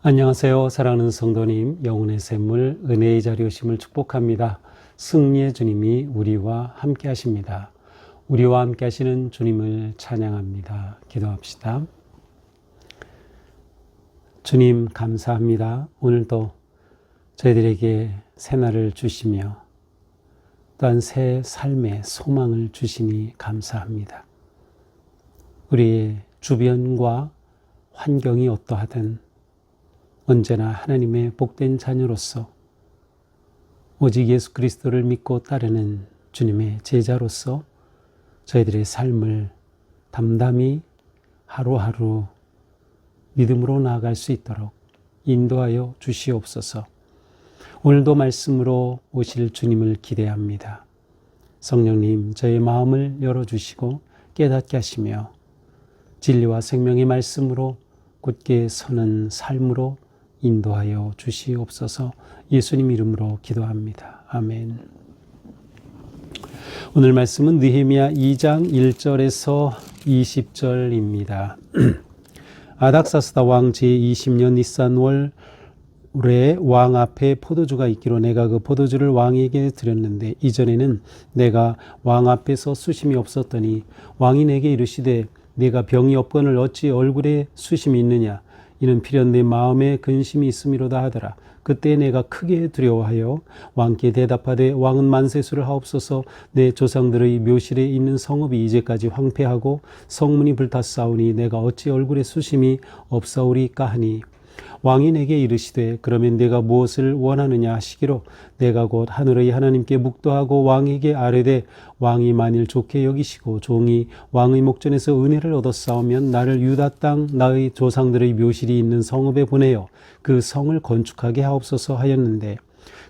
안녕하세요. 사랑하는 성도님, 영혼의 샘물, 은혜의 자리 오심을 축복합니다. 승리의 주님이 우리와 함께 하십니다. 우리와 함께 하시는 주님을 찬양합니다. 기도합시다. 주님 감사합니다. 오늘도 저희들에게 새날을 주시며 또한 새 삶의 소망을 주시니 감사합니다. 우리의 주변과 환경이 어떠하든 언제나 하나님의 복된 자녀로서 오직 예수 그리스도를 믿고 따르는 주님의 제자로서 저희들의 삶을 담담히 하루하루 믿음으로 나아갈 수 있도록 인도하여 주시옵소서. 오늘도 말씀으로 오실 주님을 기대합니다. 성령님, 저의 마음을 열어주시고 깨닫게 하시며 진리와 생명의 말씀으로 굳게 서는 삶으로 인도하여 주시옵소서. 예수님 이름으로 기도합니다. 아멘. 오늘 말씀은 느헤미야 2장 1절에서 20절입니다. 아닥사스다 왕 제20년 니산월에 왕 앞에 포도주가 있기로 내가 그 포도주를 왕에게 드렸는데 이전에는 내가 왕 앞에서 수심이 없었더니 왕이 내게 이르시되 네가 병이 없거늘 어찌 얼굴에 수심이 있느냐 이는 필연 내 마음에 근심이 있음이로다 하더라. 그때 내가 크게 두려워하여 왕께 대답하되 왕은 만세수를 하옵소서. 내 조상들의 묘실에 있는 성읍이 이제까지 황폐하고 성문이 불탔사오니 내가 어찌 얼굴에 수심이 없사오리까 하니 왕이 내게 이르시되 그러면 내가 무엇을 원하느냐 하시기로 내가 곧 하늘의 하나님께 묵도하고 왕에게 아뢰되 왕이 만일 좋게 여기시고 종이 왕의 목전에서 은혜를 얻었사오면 나를 유다 땅 나의 조상들의 묘실이 있는 성읍에 보내어 그 성을 건축하게 하옵소서 하였는데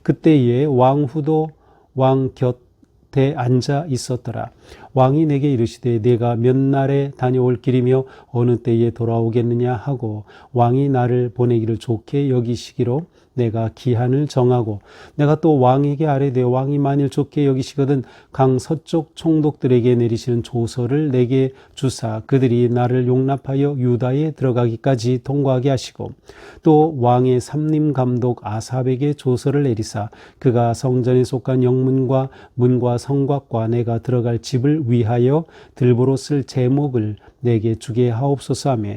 그때에 왕후도 왕 곁에 앉아 있었더라. 왕이 내게 이르시되 네가 몇 날에 다녀올 길이며 어느 때에 돌아오겠느냐 하고 왕이 나를 보내기를 좋게 여기시기로 내가 기한을 정하고 내가 또 왕에게 아뢰되 왕이 만일 좋게 여기시거든 강 서쪽 총독들에게 내리시는 조서를 내게 주사 그들이 나를 용납하여 유다에 들어가기까지 통과하게 하시고 또 왕의 삼림 감독 아삽에게 조서를 내리사 그가 성전에 속한 영문과 문과 성곽과 내가 들어갈 집을 위하여 들보로 쓸 제목을 내게 주게 하옵소서 하며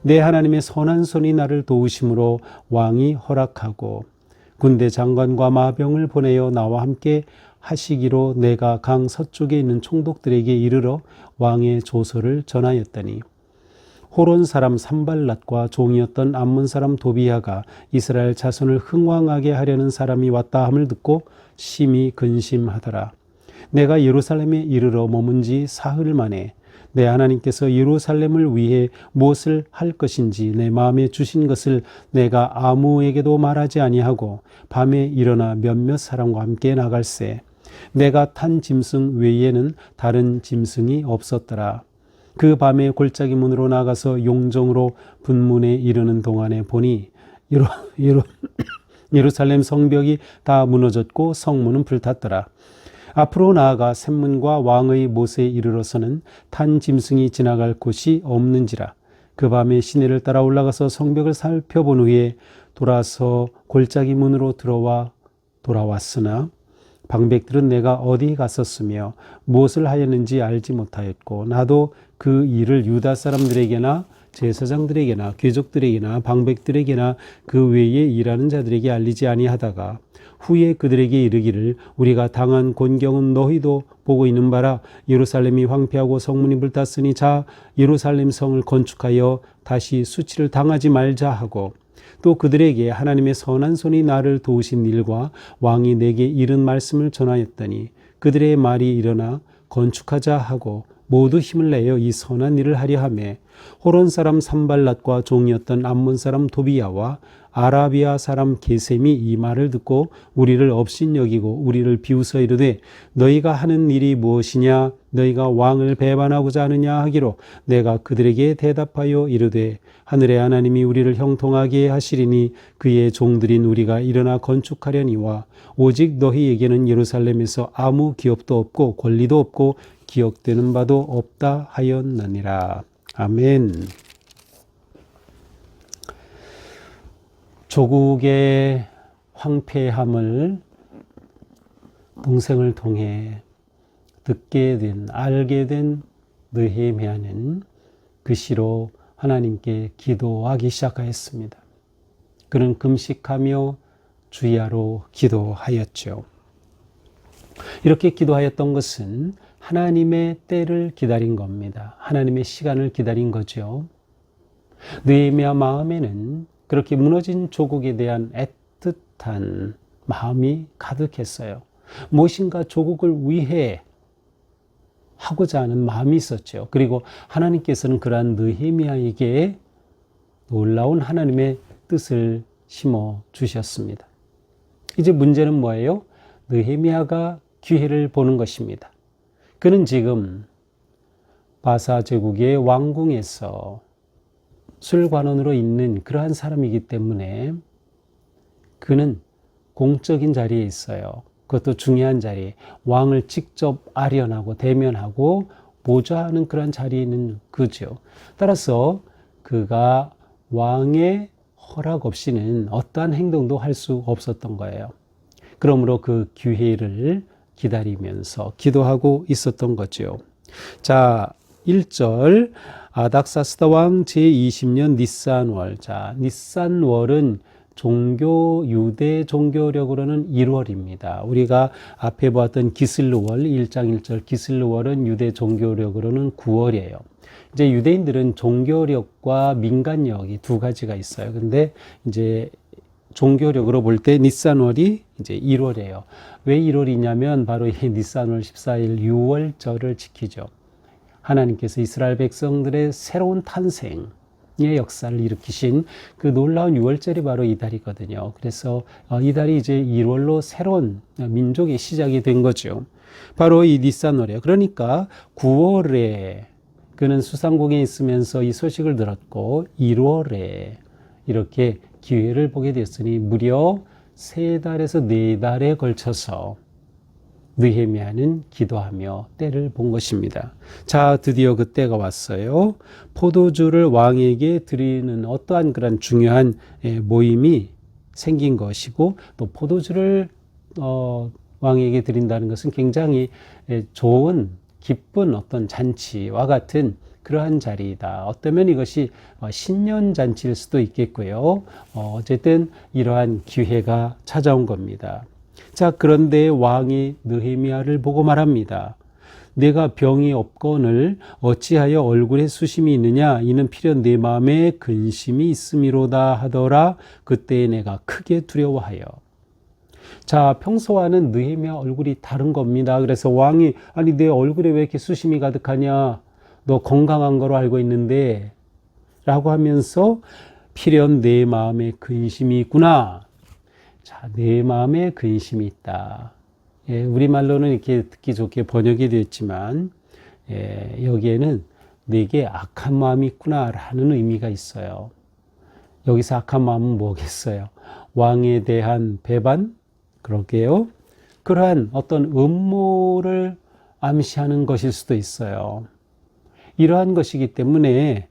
내 하나님의 선한 손이 나를 도우심으로 왕이 허락하고 군대 장관과 마병을 보내어 나와 함께 하시기로 내가 강 서쪽에 있는 총독들에게 이르러 왕의 조서를 전하였더니 호론 사람 산발랏과 종이었던 암몬 사람 도비야가 이스라엘 자손을 흥왕하게 하려는 사람이 왔다 함을 듣고 심히 근심하더라. 내가 예루살렘에 이르러 머문 지 사흘 만에 내 하나님께서 예루살렘을 위해 무엇을 할 것인지 내 마음에 주신 것을 내가 아무에게도 말하지 아니하고 밤에 일어나 몇몇 사람과 함께 나갈새 내가 탄 짐승 외에는 다른 짐승이 없었더라. 그 밤에 골짜기 문으로 나가서 용정으로 분문에 이르는 동안에 보니 예루살렘 성벽이 다 무너졌고 성문은 불탔더라. 앞으로 나아가 샘문과 왕의 못에 이르러서는 탄 짐승이 지나갈 곳이 없는지라. 그 밤에 시내를 따라 올라가서 성벽을 살펴본 후에 돌아서 골짜기 문으로 돌아왔으나 방백들은 내가 어디 갔었으며 무엇을 하였는지 알지 못하였고 나도 그 일을 유다 사람들에게나 제사장들에게나 귀족들에게나 방백들에게나 그 외에 일하는 자들에게 알리지 아니하다가 후에 그들에게 이르기를 우리가 당한 곤경은 너희도 보고 있는 바라. 예루살렘이 황폐하고 성문이 불탔으니 자 예루살렘 성을 건축하여 다시 수치를 당하지 말자 하고 또 그들에게 하나님의 선한 손이 나를 도우신 일과 왕이 내게 이른 말씀을 전하였더니 그들의 말이 일어나 건축하자 하고 모두 힘을 내어 이 선한 일을 하려 하매 호론 사람 산발랏과 종이었던 암몬 사람 도비야와 아라비아 사람 게셈이 이 말을 듣고 우리를 업신여기고 우리를 비웃어 이르되 너희가 하는 일이 무엇이냐 너희가 왕을 배반하고자 하느냐 하기로 내가 그들에게 대답하여 이르되 하늘의 하나님이 우리를 형통하게 하시리니 그의 종들인 우리가 일어나 건축하려니와 오직 너희에게는 예루살렘에서 아무 기업도 없고 권리도 없고 기억되는 바도 없다 하였느니라. 아멘. 조국의 황폐함을 동생을 통해 듣게 된, 알게 된 느헤미야는 그 시로 하나님께 기도하기 시작하였습니다. 그는 금식하며 주야로 기도하였죠. 이렇게 기도하였던 것은 하나님의 때를 기다린 겁니다. 하나님의 시간을 기다린 거죠. 느헤미야 마음에는 그렇게 무너진 조국에 대한 애틋한 마음이 가득했어요. 무엇인가 조국을 위해 하고자 하는 마음이 있었죠. 그리고 하나님께서는 그러한 느헤미야에게 놀라운 하나님의 뜻을 심어 주셨습니다. 이제 문제는 뭐예요? 느헤미야가 기회를 보는 것입니다. 그는 지금 바사 제국의 왕궁에서 술관원으로 있는 그러한 사람이기 때문에 그는 공적인 자리에 있어요. 그것도 중요한 자리에 왕을 직접 아련하고 대면하고 보좌하는 그런 자리에 있는 그죠. 따라서 그가 왕의 허락 없이는 어떠한 행동도 할 수 없었던 거예요. 그러므로 그 기회를 기다리면서 기도하고 있었던 거죠. 자, 1절 아닥사스다 왕 제20년 니산월. 자, 니산월은 유대 종교력으로는 1월입니다. 우리가 앞에 보았던 기슬루월 1장 1절 기슬루월은 유대 종교력으로는 9월이에요. 이제 유대인들은 종교력과 민간력이 두 가지가 있어요. 근데 이제 종교력으로 볼 때 니산월이 이제 1월이에요. 왜 1월이냐면 바로 이 니산월 14일 6월절을 지키죠. 하나님께서 이스라엘 백성들의 새로운 탄생의 역사를 일으키신 그 놀라운 6월절이 바로 이 달이거든요. 그래서 이 달이 이제 1월로 새로운 민족의 시작이 된 거죠. 바로 이 니산월이에요. 그러니까 9월에 그는 수상궁에 있으면서 이 소식을 들었고 1월에 이렇게 기회를 보게 됐으니 무려 3달에서 4달에 걸쳐서 느헤미야는 기도하며 때를 본 것입니다. 자, 드디어 그 때가 왔어요. 포도주를 왕에게 드리는 어떠한 그런 중요한 모임이 생긴 것이고 또 포도주를 왕에게 드린다는 것은 굉장히 좋은 기쁜 어떤 잔치와 같은 그러한 자리이다. 어쩌면 이것이 신년 잔치일 수도 있겠고요. 어쨌든 이러한 기회가 찾아온 겁니다. 자, 그런데 왕이 느헤미야를 보고 말합니다. 내가 병이 없거늘 어찌하여 얼굴에 수심이 있느냐? 이는 필요 내 마음에 근심이 있음이로다 하더라. 그때 내가 크게 두려워하여. 자, 평소와는 느헤미야 얼굴이 다른 겁니다. 그래서 왕이 아니 내 얼굴에 왜 이렇게 수심이 가득하냐? 너 건강한 거로 알고 있는데 라고 하면서 필연 내 마음에 근심이 있구나. 자, 내 마음에 근심이 있다. 예, 우리말로는 이렇게 듣기 좋게 번역이 되었지만 여기에는 내게 악한 마음이 있구나 라는 의미가 있어요. 여기서 악한 마음은 뭐겠어요? 왕에 대한 배반? 그러게요. 그러한 어떤 음모를 암시하는 것일 수도 있어요. 이러한 것이기 때문에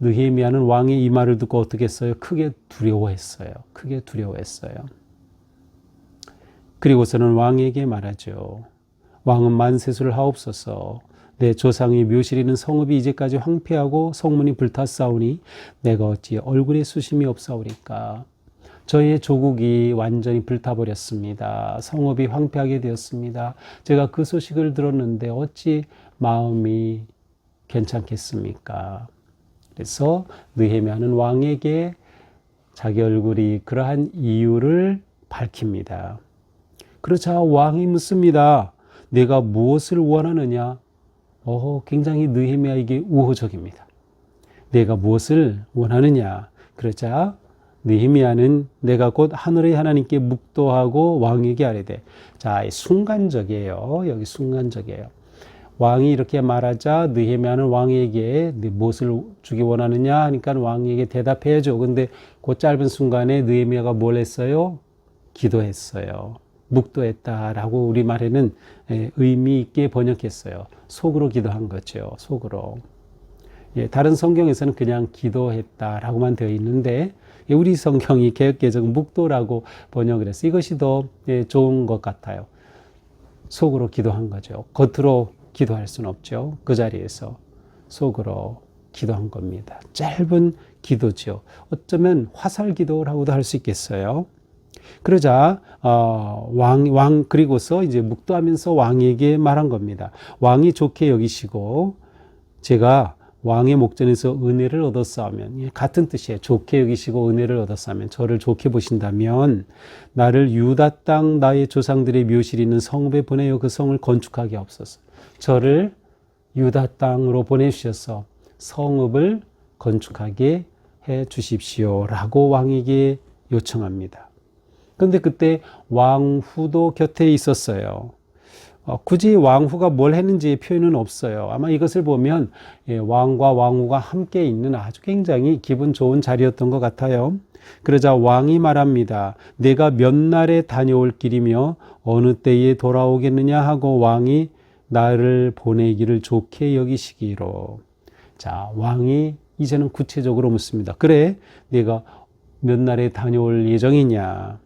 느헤미야는 왕의 이 말을 듣고 어떻게 했어요? 크게 두려워했어요. 크게 두려워했어요. 그리고서는 왕에게 말하죠. 왕은 만세수를 하옵소서. 내 조상의 묘실이는 성읍이 이제까지 황폐하고 성문이 불탔사오니 내가 어찌 얼굴에 수심이 없사오리까. 저희의 조국이 완전히 불타버렸습니다. 성읍이 황폐하게 되었습니다. 제가 그 소식을 들었는데 어찌 마음이 괜찮겠습니까? 그래서 느헤미야는 왕에게 자기 얼굴이 그러한 이유를 밝힙니다. 그러자 왕이 묻습니다. 내가 무엇을 원하느냐? 굉장히 느헤미야에게 우호적입니다. 내가 무엇을 원하느냐? 그러자 느헤미야는 내가 곧 하늘의 하나님께 묵도하고 왕에게 아뢰되. 자, 순간적이에요. 여기 순간적이에요. 왕이 이렇게 말하자 느헤미야는 왕에게 무엇을 주기 원하느냐 하니까 왕에게 대답해야죠. 근데 그 짧은 순간에 느헤미야가 뭘 했어요? 기도했어요. 묵도했다라고 우리말에는 의미 있게 번역했어요. 속으로 기도한 거죠. 속으로. 다른 성경에서는 그냥 기도했다라고만 되어 있는데 우리 성경이 개역개정 묵도라고 번역을 했어요. 이것이 더 좋은 것 같아요. 속으로 기도한 거죠. 겉으로 기도할 수는 없죠. 그 자리에서 속으로 기도한 겁니다. 짧은 기도죠. 어쩌면 화살 기도라고도 할 수 있겠어요. 그러자 그리고서 이제 묵도하면서 왕에게 말한 겁니다. 왕이 좋게 여기시고 제가 왕의 목전에서 은혜를 얻었사오면, 같은 뜻이에요. 좋게 여기시고 은혜를 얻었사오면, 저를 좋게 보신다면 나를 유다 땅 나의 조상들의 묘실이 있는 성읍에 보내어 그 성을 건축하게 하옵소서. 저를 유다 땅으로 보내주셔서 성읍을 건축하게 해 주십시오라고 왕에게 요청합니다. 그런데 그때 왕후도 곁에 있었어요. 굳이 왕후가 뭘 했는지 표현은 없어요. 아마 이것을 보면 왕과 왕후가 함께 있는 아주 굉장히 기분 좋은 자리였던 것 같아요. 그러자 왕이 말합니다. 내가 몇 날에 다녀올 길이며 어느 때에 돌아오겠느냐 하고 왕이 나를 보내기를 좋게 여기시기로. 자, 왕이 이제는 구체적으로 묻습니다. 그래, 내가 몇 날에 다녀올 예정이냐?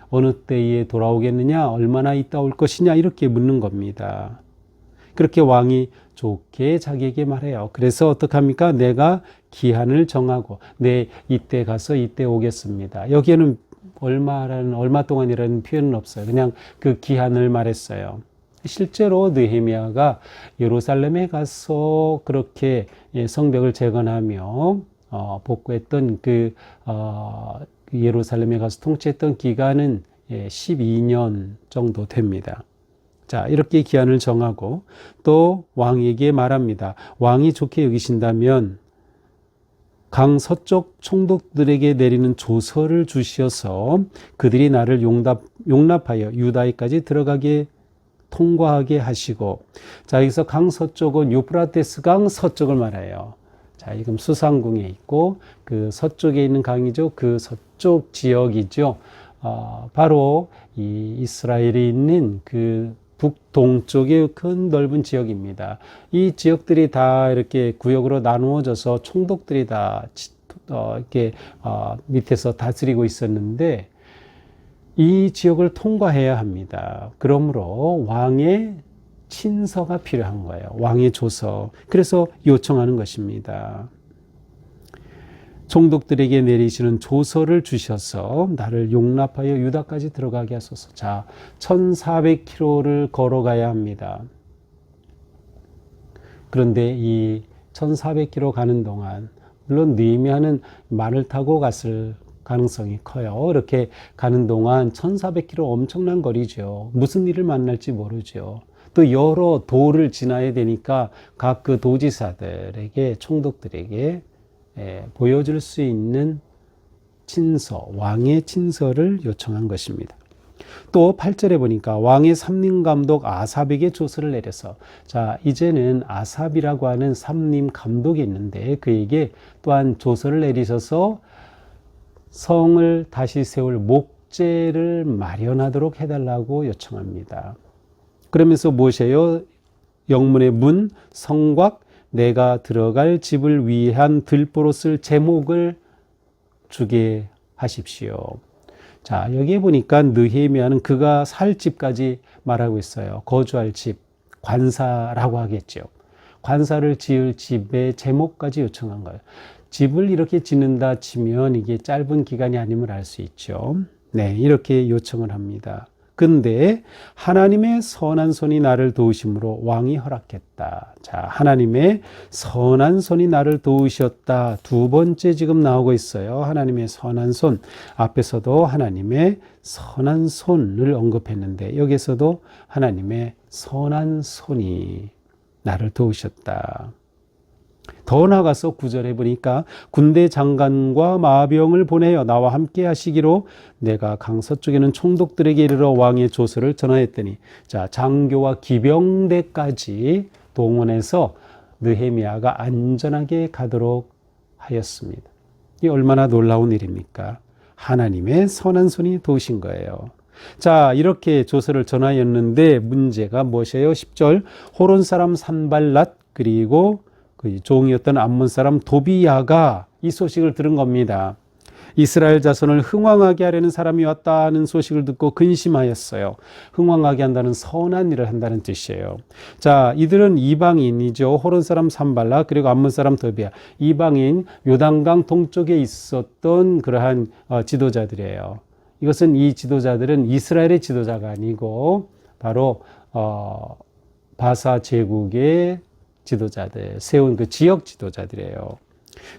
어느 때에 돌아오겠느냐? 얼마나 있다 올 것이냐? 이렇게 묻는 겁니다. 그렇게 왕이 좋게 자기에게 말해요. 그래서 어떡합니까? 내가 기한을 정하고 이때 가서 이때 오겠습니다. 여기에는 얼마 동안이라는 표현은 없어요. 그냥 그 기한을 말했어요. 실제로 느헤미야가 예루살렘에 가서 그렇게 성벽을 재건하며 복구했던 예루살렘에 가서 통치했던 기간은 12년 정도 됩니다. 자, 이렇게 기한을 정하고 또 왕에게 말합니다. 왕이 좋게 여기신다면 강 서쪽 총독들에게 내리는 조서를 주시어서 그들이 나를 용납하여 유다에까지 들어가게 통과하게 하시고. 자, 여기서 강 서쪽은 유프라테스 강 서쪽을 말해요. 자, 지금 수상궁에 있고 그 서쪽에 있는 강이죠. 그 서쪽 지역이죠. 바로 이 이스라엘이 있는 그 북동쪽의 큰 넓은 지역입니다. 이 지역들이 다 이렇게 구역으로 나누어져서 총독들이 다 이렇게 밑에서 다스리고 있었는데 이 지역을 통과해야 합니다. 그러므로 왕의 친서가 필요한 거예요. 왕의 조서. 그래서 요청하는 것입니다. 총독들에게 내리시는 조서를 주셔서 나를 용납하여 유다까지 들어가게 하소서. 자, 1400km를 걸어가야 합니다. 그런데 이 1400km 가는 동안 물론 느헤미야는 말을 타고 갔을 가능성이 커요. 이렇게 가는 동안 1400km 엄청난 거리죠. 무슨 일을 만날지 모르죠. 또 여러 도를 지나야 되니까 각 그 도지사들에게 총독들에게 보여줄 수 있는 친서, 왕의 친서를 요청한 것입니다. 또 8절에 보니까 왕의 삼림감독 아삽에게 조서를 내려서, 자, 이제는 아삽이라고 하는 삼림감독이 있는데 그에게 또한 조서를 내리셔서 성을 다시 세울 목재를 마련하도록 해달라고 요청합니다. 그러면서 무엇이에요? 영문의 문, 성곽, 내가 들어갈 집을 위한 들보로 쓸 제목을 주게 하십시오. 자, 여기에 보니까 느헤미야는 그가 살 집까지 말하고 있어요. 거주할 집, 관사라고 하겠죠. 관사를 지을 집의 제목까지 요청한 거예요. 집을 이렇게 짓는다 치면 이게 짧은 기간이 아님을 알 수 있죠. 네, 이렇게 요청을 합니다. 근데 하나님의 선한 손이 나를 도우심으로 왕이 허락했다. 자, 하나님의 선한 손이 나를 도우셨다. 두 번째 지금 나오고 있어요. 하나님의 선한 손. 앞에서도 하나님의 선한 손을 언급했는데 여기서도 하나님의 선한 손이 나를 도우셨다. 더 나아가서 9절에 보니까 군대 장관과 마병을 보내어 나와 함께 하시기로 내가 강서쪽에는 총독들에게 이르러 왕의 조서를 전하였더니, 자, 장교와 기병대까지 동원해서 느헤미야가 안전하게 가도록 하였습니다. 이 얼마나 놀라운 일입니까? 하나님의 선한 손이 도우신 거예요. 자, 이렇게 조서를 전하였는데 문제가 무엇이에요? 10절, 호론 사람 산발랏 그리고 그 종이었던 암몬 사람 도비야가 이 소식을 들은 겁니다. 이스라엘 자손을 흥왕하게 하려는 사람이 왔다는 소식을 듣고 근심하였어요. 흥왕하게 한다는 선한 일을 한다는 뜻이에요. 자, 이들은 이방인이죠. 호론 사람 산발랏 그리고 암몬 사람 도비야. 이방인, 요단강 동쪽에 있었던 그러한 지도자들이에요. 이것은 이 지도자들은 이스라엘의 지도자가 아니고 바로 바사 제국의 지도자들, 세운 그 지역 지도자들이에요.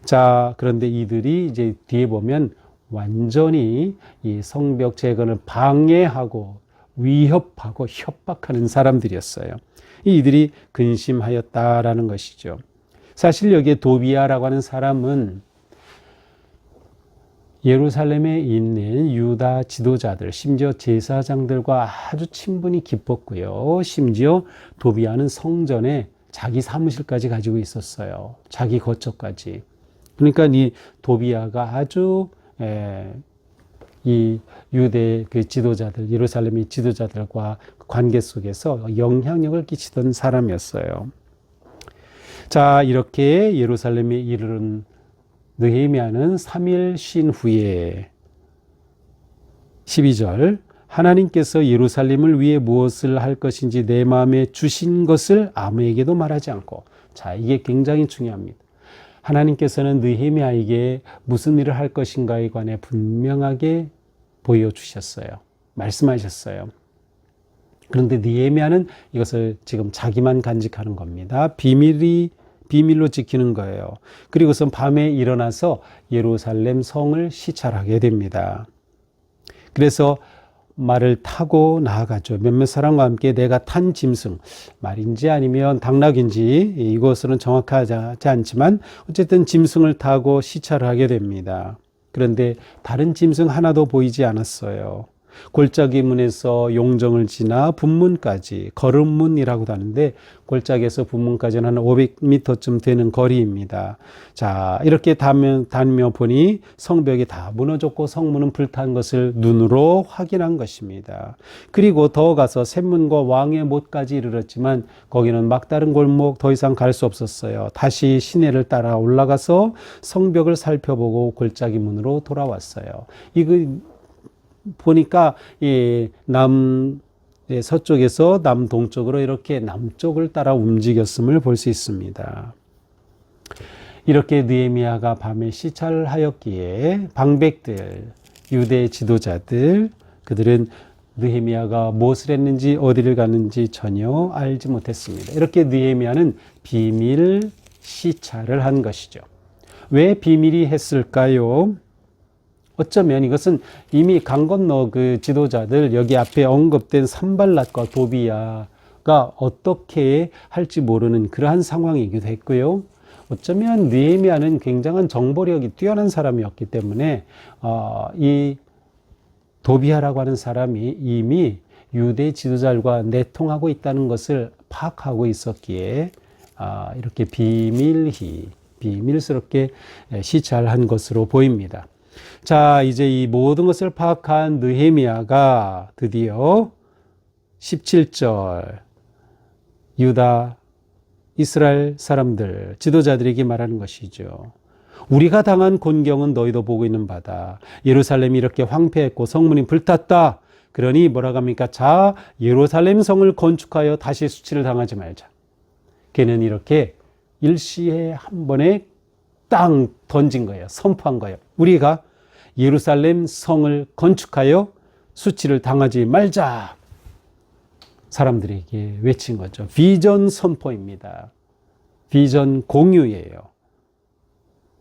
자, 그런데 이들이 이제 뒤에 보면 완전히 이 성벽 재건을 방해하고 위협하고 협박하는 사람들이었어요. 이들이 근심하였다라는 것이죠. 사실 여기에 도비야라고 하는 사람은 예루살렘에 있는 유다 지도자들, 심지어 제사장들과 아주 친분이 깊었고요. 심지어 도비야는 성전에 자기 사무실까지 가지고 있었어요. 자기 거처까지. 그러니까 이 도비야가 아주 이 유대 그 지도자들, 예루살렘의 지도자들과 관계 속에서 영향력을 끼치던 사람이었어요. 자, 이렇게 예루살렘에 이르는 느헤미야는 3일 쉰 후에 12절, 하나님께서 예루살렘을 위해 무엇을 할 것인지 내 마음에 주신 것을 아무에게도 말하지 않고, 자, 이게 굉장히 중요합니다. 하나님께서는 느헤미야에게 무슨 일을 할 것인가에 관해 분명하게 보여주셨어요. 말씀하셨어요. 그런데 느헤미야는 이것을 지금 자기만 간직하는 겁니다. 비밀로 지키는 거예요. 그리고선 밤에 일어나서 예루살렘 성을 시찰하게 됩니다. 그래서 말을 타고 나아가죠. 몇몇 사람과 함께 내가 탄 짐승, 말인지 아니면 당나귀인지 이것은 정확하지 않지만 어쨌든 짐승을 타고 시찰을 하게 됩니다. 그런데 다른 짐승 하나도 보이지 않았어요. 골짜기 문에서 용정을 지나 분문까지, 걸음문이라고도 하는데 골짜기에서 분문까지는 한 500m쯤 되는 거리입니다. 자, 이렇게 다니며 보니 성벽이 다 무너졌고 성문은 불탄 것을 눈으로 확인한 것입니다. 그리고 더 가서 샘문과 왕의 못까지 이르렀지만 거기는 막다른 골목, 더 이상 갈 수 없었어요. 다시 시내를 따라 올라가서 성벽을 살펴보고 골짜기 문으로 돌아왔어요. 보니까 서쪽에서 남동쪽으로 이렇게 남쪽을 따라 움직였음을 볼 수 있습니다. 이렇게 느헤미야가 밤에 시찰을 하였기에 방백들, 유대 지도자들, 그들은 느헤미야가 무엇을 했는지 어디를 갔는지 전혀 알지 못했습니다. 이렇게 느헤미야는 비밀 시찰을 한 것이죠. 왜 비밀이 했을까요? 어쩌면 이것은 이미 강 건너 그 지도자들, 여기 앞에 언급된 산발랏과 도비야가 어떻게 할지 모르는 그러한 상황이기도 했고요. 어쩌면 느헤미야는 굉장한 정보력이 뛰어난 사람이었기 때문에 이 도비야라고 하는 사람이 이미 유대 지도자들과 내통하고 있다는 것을 파악하고 있었기에 이렇게 비밀스럽게 시찰한 것으로 보입니다. 자, 이제 이 모든 것을 파악한 느헤미야가 드디어 17절 유다 이스라엘 사람들, 지도자들에게 말하는 것이죠. 우리가 당한 곤경은 너희도 보고 있는 바다. 예루살렘이 이렇게 황폐했고 성문이 불탔다. 그러니 뭐라고 합니까? 자, 예루살렘 성을 건축하여 다시 수치를 당하지 말자. 걔는 이렇게 일시에 한 번에 땅 던진 거예요. 선포한 거예요. 우리가 예루살렘 성을 건축하여 수치를 당하지 말자. 사람들에게 외친 거죠. 비전 선포입니다. 비전 공유예요.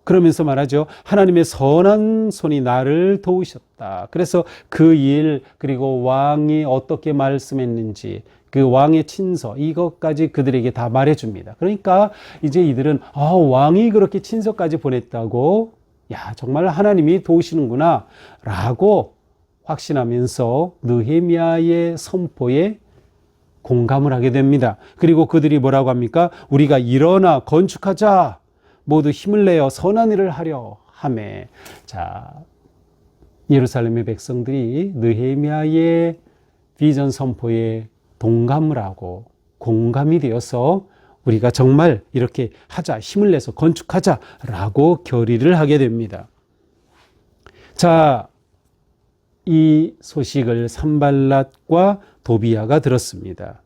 그러면서 말하죠. 하나님의 선한 손이 나를 도우셨다. 그래서 그 일, 그리고 왕이 어떻게 말씀했는지, 그 왕의 친서, 이것까지 그들에게 다 말해줍니다. 그러니까 이제 이들은 왕이 그렇게 친서까지 보냈다고, 야, 정말 하나님이 도우시는구나 라고 확신하면서 느헤미야의 선포에 공감을 하게 됩니다. 그리고 그들이 뭐라고 합니까? 우리가 일어나 건축하자. 모두 힘을 내어 선한 일을 하려 하매. 자, 예루살렘의 백성들이 느헤미야의 비전 선포에 동감을 하고 공감이 되어서 우리가 정말 이렇게 하자, 힘을 내서 건축하자라고 결의를 하게 됩니다. 자, 이 소식을 산발랏과 도비야가 들었습니다.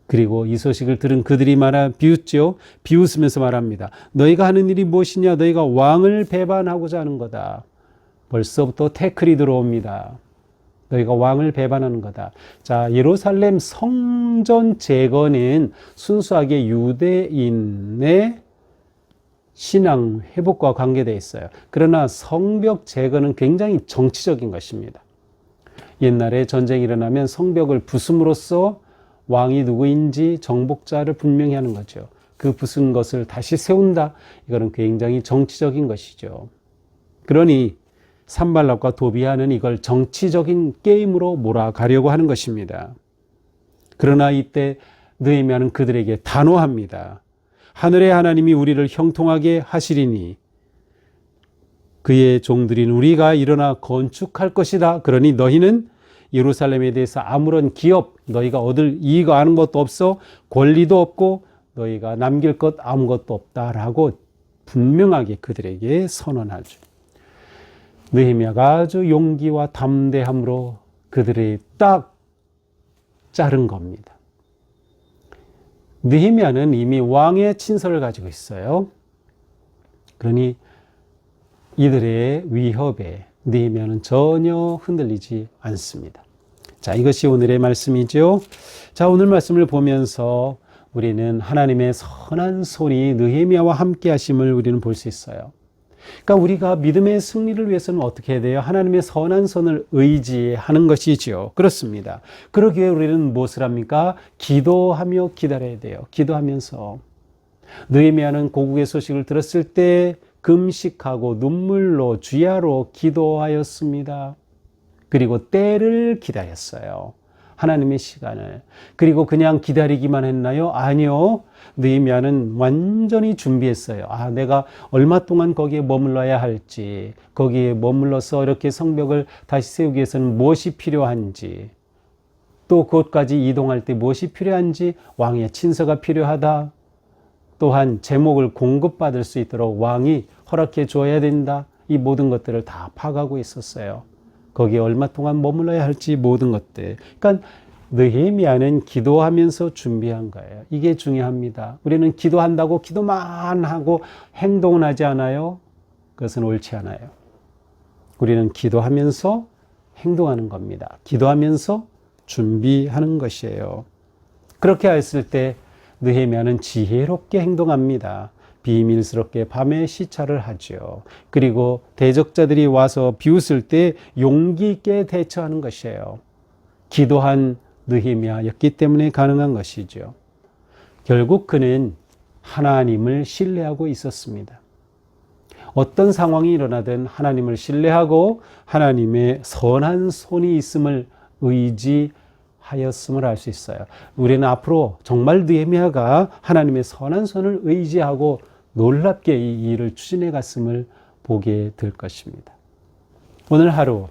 그리고 이 소식을 들은 그들이 비웃죠. 비웃으면서 말합니다. 너희가 하는 일이 무엇이냐? 너희가 왕을 배반하고자 하는 거다. 벌써부터 태클이 들어옵니다. 너희가 왕을 배반하는 거다. 자, 예루살렘 성전 재건은 순수하게 유대인의 신앙 회복과 관계되어 있어요. 그러나 성벽 재건은 굉장히 정치적인 것입니다. 옛날에 전쟁이 일어나면 성벽을 부숨으로써 왕이 누구인지 정복자를 분명히 하는 거죠. 그 부순 것을 다시 세운다. 이거는 굉장히 정치적인 것이죠. 그러니 산발랏과 도비야는 이걸 정치적인 게임으로 몰아가려고 하는 것입니다. 그러나 이때 느헤미야는 그들에게 단호합니다. 하늘의 하나님이 우리를 형통하게 하시리니 그의 종들인 우리가 일어나 건축할 것이다. 그러니 너희는 예루살렘에 대해서 아무런 기업, 너희가 얻을 이익 아는 것도 없어, 권리도 없고 너희가 남길 것 아무것도 없다라고 분명하게 그들에게 선언하죠. 느헤미야가 아주 용기와 담대함으로 그들의 딱 자른 겁니다. 느헤미야는 이미 왕의 친서를 가지고 있어요. 그러니 이들의 위협에 느헤미야는 전혀 흔들리지 않습니다. 자, 이것이 오늘의 말씀이죠. 자, 오늘 말씀을 보면서 우리는 하나님의 선한 손이 느헤미야와 함께 하심을 우리는 볼 수 있어요. 그러니까 우리가 믿음의 승리를 위해서는 어떻게 해야 돼요? 하나님의 선한 손을 의지하는 것이지요. 그렇습니다. 그러기에 우리는 무엇을 합니까? 기도하며 기다려야 돼요. 기도하면서. 느헤미야는 고국의 소식을 들었을 때 금식하고 눈물로 주야로 기도하였습니다. 그리고 때를 기다렸어요. 하나님의 시간을. 그리고 그냥 기다리기만 했나요? 아니요. 느헤미야는 완전히 준비했어요. 내가 얼마 동안 거기에 머물러야 할지, 거기에 머물러서 이렇게 성벽을 다시 세우기 위해서는 무엇이 필요한지, 또 그곳까지 이동할 때 무엇이 필요한지, 왕의 친서가 필요하다. 또한 제목을 공급받을 수 있도록 왕이 허락해 줘야 된다. 이 모든 것들을 다 파악하고 있었어요. 거기에 얼마 동안 머물러야 할지 모든 것들. 그러니까 느헤미야는 기도하면서 준비한 거예요. 이게 중요합니다. 우리는 기도한다고 기도만 하고 행동은 하지 않아요. 그것은 옳지 않아요. 우리는 기도하면서 행동하는 겁니다. 기도하면서 준비하는 것이에요. 그렇게 했을 때 느헤미야는 지혜롭게 행동합니다. 비밀스럽게 밤에 시찰을 하죠. 그리고 대적자들이 와서 비웃을 때 용기 있게 대처하는 것이에요. 기도한 느헤미야였기 때문에 가능한 것이죠. 결국 그는 하나님을 신뢰하고 있었습니다. 어떤 상황이 일어나든 하나님을 신뢰하고 하나님의 선한 손이 있음을 의지하였음을 알 수 있어요. 우리는 앞으로 정말 느헤미야가 하나님의 선한 손을 의지하고 놀랍게 이 일을 추진해 갔음을 보게 될 것입니다. 오늘 하루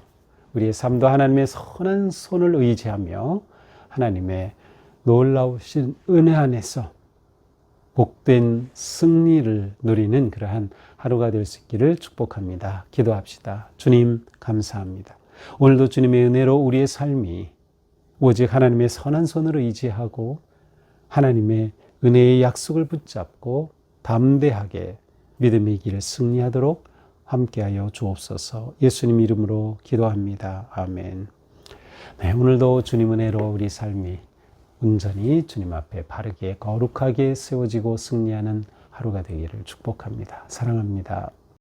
우리의 삶도 하나님의 선한 손을 의지하며 하나님의 놀라우신 은혜 안에서 복된 승리를 누리는 그러한 하루가 될 수 있기를 축복합니다. 기도합시다. 주님 감사합니다. 오늘도 주님의 은혜로 우리의 삶이 오직 하나님의 선한 손을 의지하고 하나님의 은혜의 약속을 붙잡고 담대하게 믿음의 길을 승리하도록 함께하여 주옵소서. 예수님 이름으로 기도합니다. 아멘. 네, 오늘도 주님 은혜로 우리 삶이 온전히 주님 앞에 바르게 거룩하게 세워지고 승리하는 하루가 되기를 축복합니다. 사랑합니다.